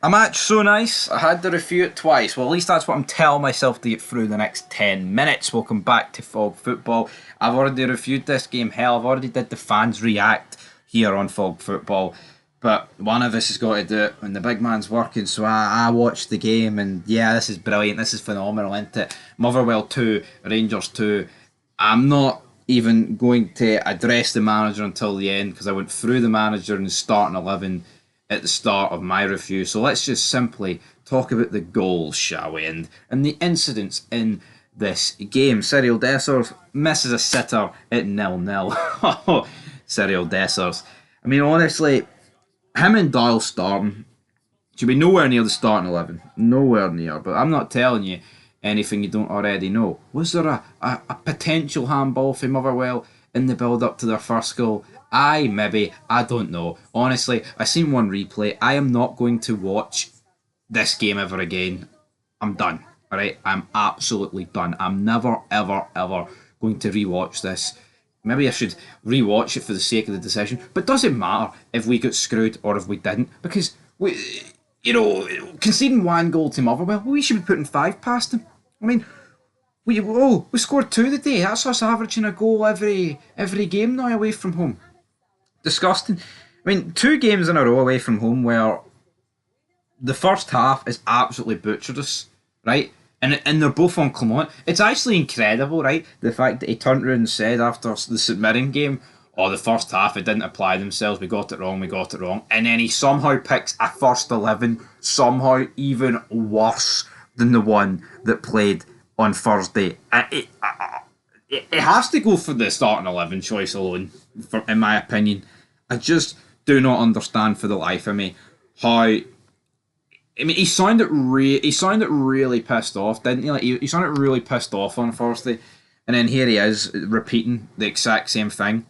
A match so nice, I had to review it twice. Well, at least that's what I'm telling myself to get through the next 10 minutes. Welcome back to Fog Football. I've already reviewed this game. Hell, I've already did the fans react here on Fog Football. But one of us has got to do it when the big man's working. So I watched the game and yeah, this is brilliant. This is phenomenal, isn't it? Motherwell 2, Rangers 2. I'm not even going to address the manager until the end because I went through the manager and starting 11 at the start of my review. So let's just simply talk about the goals, shall we? And the incidents in this game. Cyril Dessers misses a sitter at 0-0. Cyril Dessers. I mean, honestly, him and Dial starting should be nowhere near the starting 11. Nowhere near. But I'm not telling you anything you don't already know. Was there a potential handball for Motherwell in the build up to their first goal? Aye, maybe. I don't know. Honestly, I seen one replay. I am not going to watch this game ever again. I'm done. Alright? I'm absolutely done. I'm never, ever, ever going to rewatch this. Maybe I should rewatch it for the sake of the decision. But does it matter if we got screwed or if we didn't? Because conceding one goal to Motherwell, we should be putting five past them. I mean, we scored two today. That's us averaging a goal every game now away from home. Disgusting. I mean, two games in a row away from home where the first half is absolutely butchered us, right? And they're both on Clement. It's actually incredible, right? The fact that he turned around and said after the St Mirren game, oh, the first half, it didn't apply themselves, we got it wrong. And then he somehow picks a first 11, somehow even worse than the one that played on Thursday. It has to go for the starting 11 choice alone, in my opinion. I just do not understand for the life of me how. I mean, he sounded really pissed off, didn't he? Like he sounded really pissed off on Thursday, and then here he is repeating the exact same thing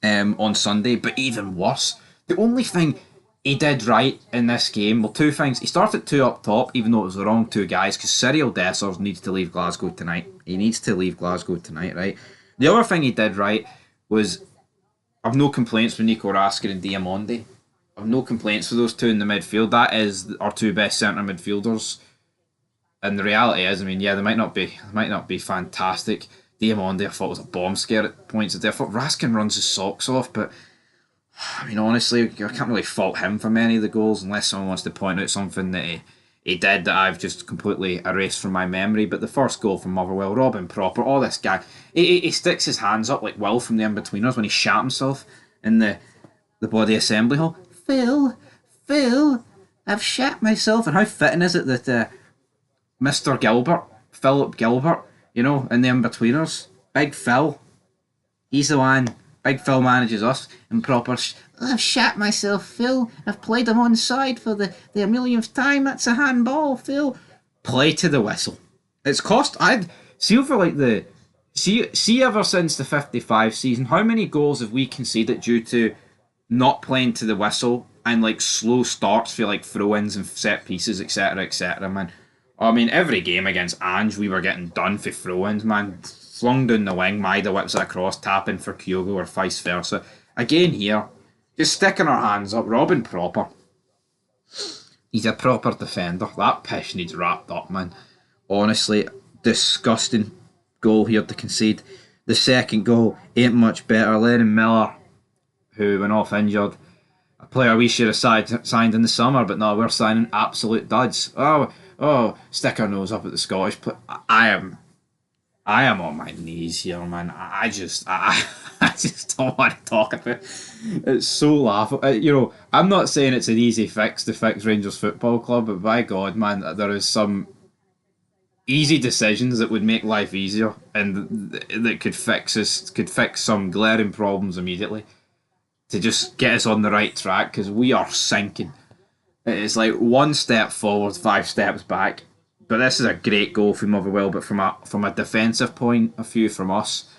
on Sunday, but even worse. The only thing he did right in this game, well, two things. He started two up top, even though it was the wrong two guys, because Cyril Dessers needs to leave Glasgow tonight. He needs to leave Glasgow tonight, right? The other thing he did right was I've no complaints with Nico Rasker and Diamondi. I've no complaints with those two in the midfield. That is our two best centre midfielders. And the reality is, I mean, yeah, they might not be fantastic. Diamondi, I thought was a bomb scare at points. I thought Raskin runs his socks off, but I mean, honestly, I can't really fault him for many of the goals unless someone wants to point out something that he did that I've just completely erased from my memory. But the first goal from Motherwell, Robin Proper, oh, this guy, he sticks his hands up like Will from the In-Betweeners when he shat himself in the body assembly hall. Phil, I've shat myself. And how fitting is it that Mr. Gilbert, Philip Gilbert, in the In-Betweeners, Big Phil, he's the one. Big Phil manages us in proper. I've shat myself, Phil. I've played him on side for the millionth time. That's a handball, Phil. Play to the whistle. It's cost. I'd see over like the see ever since the 55 season. How many goals have we conceded due to not playing to the whistle and like slow starts for like throw-ins and set pieces, etc., man. I mean, every game against Ange, we were getting done for throw-ins, man. Flung down the wing, Maida whips it across, tapping for Kyogo or vice versa. Again here, just sticking our hands up. Robin Proper. He's a proper defender. That pish needs wrapped up, man. Honestly, disgusting goal here to concede. The second goal ain't much better. Lennon Miller, who went off injured, a player we should have signed in the summer, but no, we're signing absolute duds. Oh, stick our nose up at the Scottish. I am on my knees here, man. I just don't want to talk about it. It's so laughable. I'm not saying it's an easy fix to fix Rangers Football Club, but by God, man, there is some easy decisions that would make life easier and that could fix some glaring problems immediately to just get us on the right track because we are sinking. It's like one step forward, five steps back. But this is a great goal from Motherwell, but from a defensive point of view from us,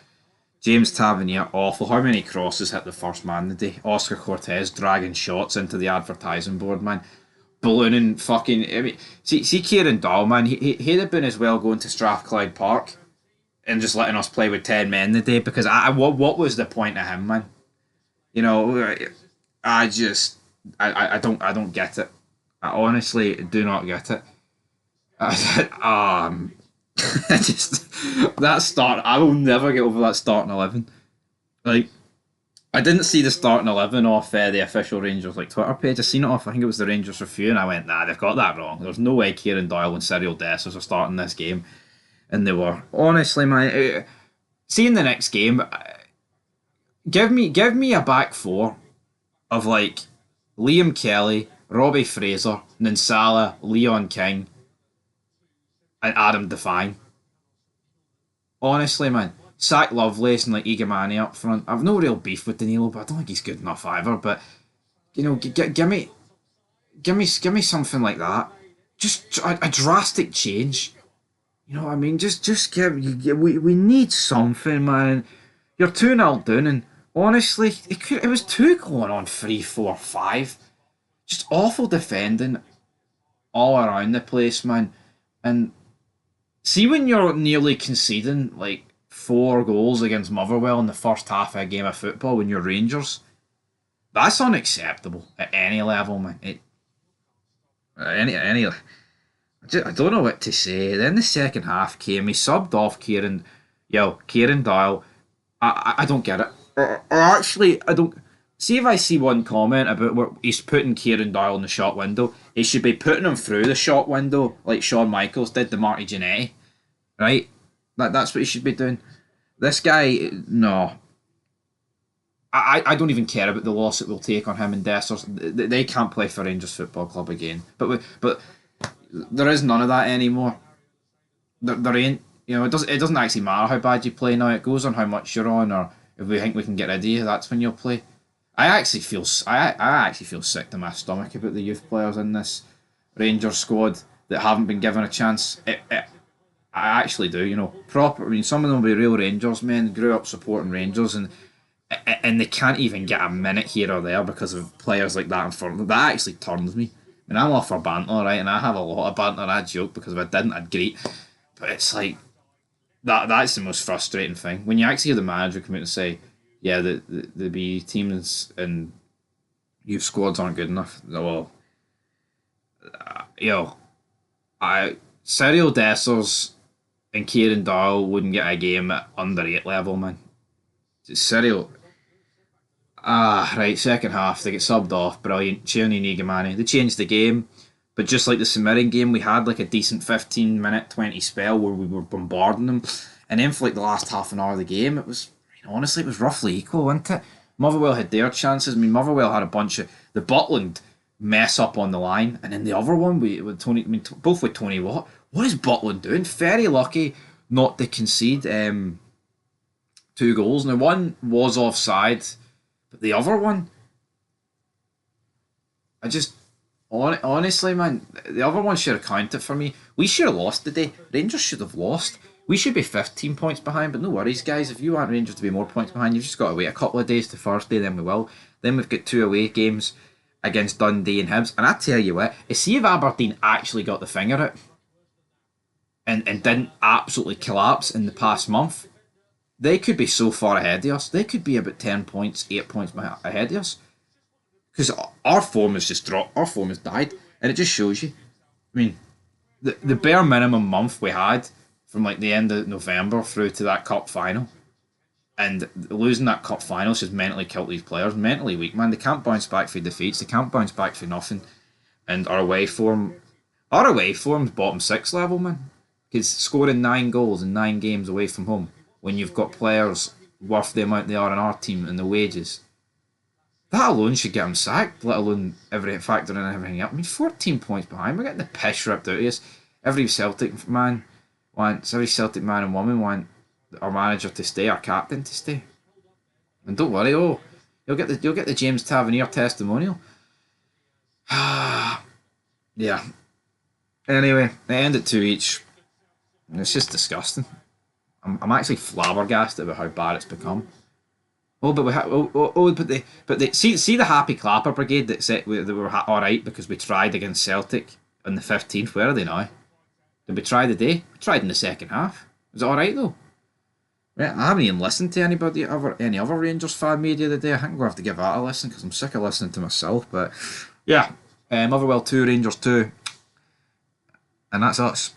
James Tavernier, awful. How many crosses hit the first man today? Oscar Cortez dragging shots into the advertising board, man. Ballooning fucking. I mean, see Kieran Dahl, man. He'd have been as well going to Strathclyde Park and just letting us play with 10 men today because what was the point of him, man? I don't get it. I honestly do not get it. I just that start. I will never get over that starting 11. Like I didn't see the starting 11 off the official Rangers like Twitter page. I seen it off. I think it was the Rangers review, and I went, "Nah, they've got that wrong. There's no way Kieran Doyle and Cyril Dessers are starting this game," and they were. Honestly, man, seeing the next game, give me a back four of like Liam Kelly, Robbie Fraser, Ninsala, Leon King, and Adam Devine. Honestly, man, sack Lovelace and like Igamani up front. I've no real beef with Danilo, but I don't think he's good enough either. But give me something like that. Just a drastic change. You know what I mean? Just we need something, man. You're 2-0 down, and honestly, it was two going on 3-4-5. Just awful defending all around the place, man. And see when you're nearly conceding like 4 goals against Motherwell in the first half of a game of football when you're Rangers, that's unacceptable at any level, man. Any. I don't know what to say. Then the second half came. He subbed off Kieran Doyle. I don't get it. Or actually, I don't. See if I see one comment about where he's putting Kieran Doyle in the shot window, he should be putting him through the shot window like Shawn Michaels did to Marty Jannetty, right? That's what he should be doing. This guy, no. I don't even care about the loss it will take on him and Dessers. They can't play for Rangers Football Club again. But there is none of that anymore. There ain't. It doesn't actually matter how bad you play now. It goes on how much you're on, or if we think we can get rid of you, that's when you'll play. I actually feel sick to my stomach about the youth players in this Rangers squad that haven't been given a chance. I actually do. Proper. I mean, some of them will be real Rangers men, grew up supporting Rangers, and they can't even get a minute here or there because of players like that in front of them. That actually turns me. I mean, I'm off for banter, right? And I have a lot of banter. I joke because if I didn't, I'd greet. But it's like that's the most frustrating thing when you actually hear the manager come out and say, "Yeah, the B teams and youth squads aren't good enough." Well, Cyril Dessers and Kieran Doyle wouldn't get a game at under 8 level, man. Cyril. Right, second half, they get subbed off, brilliant. Tierney and Igamani. They changed the game, but just like the Sumerian game, we had like a decent 15-minute, 20 spell where we were bombarding them. And then for like the last half an hour of the game, it was, honestly, it was roughly equal, wasn't it? Motherwell had their chances. I mean, Motherwell had a bunch of the Butland mess up on the line, and then the other one, with Tony, I mean, both with Tony Watt. What is Butland doing? Very lucky not to concede 2 goals. Now, one was offside. But the other one, honestly, man, the other one should have counted for me. We should have lost today. Rangers should have lost. We should be 15 points behind, but no worries, guys. If you want Rangers to be more points behind, you've just got to wait a couple of days to Thursday, then we will. Then we've got 2 away games against Dundee and Hibs. And I tell you what, see if Aberdeen actually got the finger out and didn't absolutely collapse in the past month, they could be so far ahead of us. They could be about 10 points, 8 points ahead of us. Because our form has just dropped. Our form has died. And it just shows you. I mean, the bare minimum month we had from like the end of November through to that cup final. And losing that cup final has just mentally killed these players. Mentally weak, man. They can't bounce back for defeats. They can't bounce back for nothing. And our away form's bottom 6 level, man. Because scoring 9 goals in 9 games away from home, when you've got players worth the amount they are in our team and the wages, that alone should get them sacked, let alone factoring in everything up. I mean, 14 points behind. We're getting the piss ripped out of us. Every Celtic man and woman want our manager to stay, our captain to stay. And don't worry, you'll get the James Tavernier testimonial. Yeah. Anyway, they end at 2 each. And it's just disgusting. I'm actually flabbergasted about how bad it's become. See the happy clapper brigade that said they were all right because we tried against Celtic on the 15th. Where are they now? Did we try the day? We tried in the second half. Was it all right though? Yeah, I haven't even listened to any other Rangers fan media today. I think I'm gonna have to give that a listen because I'm sick of listening to myself. But yeah, Motherwell 2, Rangers 2. And that's us.